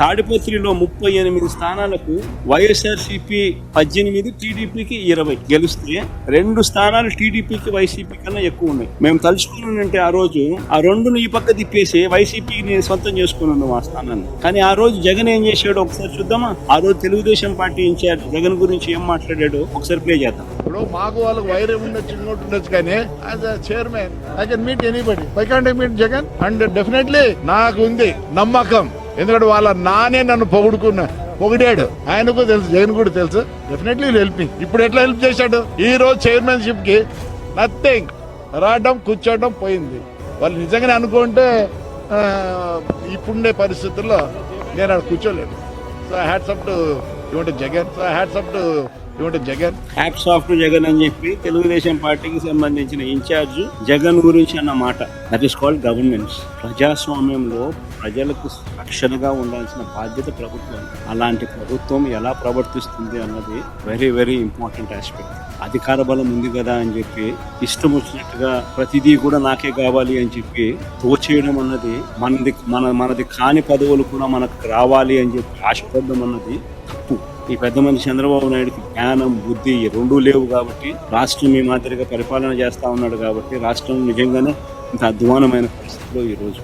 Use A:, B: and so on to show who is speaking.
A: తాడిపత్రిలో 38 స్థానాలకు వైఎస్ఆర్సీపీ 18, టీడీపీకి 20 గెలిస్తే 2 స్థానాలు టీడీపీకి వైసీపీ కన్నా ఎక్కువ ఉన్నాయి. మేము తలుచుకున్నానంటే ఆ రోజు ఆ రెండును ఈ పక్క తిప్పేసి వైసీపీని సొంతం చేసుకున్నాను ఆ స్థానాన్ని. కానీ ఆ రోజు జగన్ ఏం చేశాడో ఒకసారి చూద్దామా. ఆ రోజు తెలుగుదేశం పార్టీ ఇన్ఛార్జ్ జగన్ గురించి ఏం మాట్లాడాడో ఒకసారి ప్లే చేద్దాం.
B: ఇప్పుడు మాకు వాళ్ళకి వైరం ఉండొచ్చు, ఇంకోటి ఉండొచ్చు, కానీ as a chairman I can meet anybody. Why can't I meet Jagan? And definitely నాకు ఉంది నమ్మకం, ఎందుకంటే వాళ్ళ నానే నన్ను పొగిడాడు. ఆయనకు తెలుసు, జగన్ కూడా తెలుసు. Definitely help me. ఇప్పుడు ఎట్లా హెల్ప్ చేశాడు? ఈ రోజు చైర్మన్షిప్ కి నథింగ్, రావడం కూర్చోవడం పోయింది. వాళ్ళు నిజంగానే అనుకుంటే ఇప్పుడుండే పరిస్థితుల్లో నేను అక్కడ కూర్చోలేను. So hats off to Jagan.
A: Hats off to Jagan అని చెప్పి తెలుగుదేశం పార్టీకి సంబంధించిన ఇన్ఛార్జ్ జగన్ గురించి అన్న మాట. That is called governance. ప్రజాస్వామ్యంలో ప్రజలకు రక్షణగా ఉండాల్సిన బాధ్యత ప్రభుత్వం. అలాంటి ప్రభుత్వం ఎలా ప్రవర్తిస్తుంది అన్నది వెరీ వెరీ ఇంపార్టెంట్ ఆస్పెక్ట్. అధికార బలం ఉంది కదా అని చెప్పి ఇష్టం వచ్చినట్టుగా ప్రతిదీ కూడా నాకే కావాలి అని చెప్పి తోచేయడం అన్నది, మనది కాని పదవులు కూడా మనకు రావాలి అని చెప్పి ఆశపడడం అన్నది తప్పు. ఈ పెద్ద మనిషి చంద్రబాబు నాయుడుకి జ్ఞానం, బుద్ధి రెండూ లేవు కాబట్టి రాష్ట్రం ఈ మాదిరిగా పరిపాలన చేస్తా ఉన్నాడు కాబట్టి రాష్ట్రం నిజంగానే ఇంత అధ్వానమైన పరిస్థితిలో ఈరోజు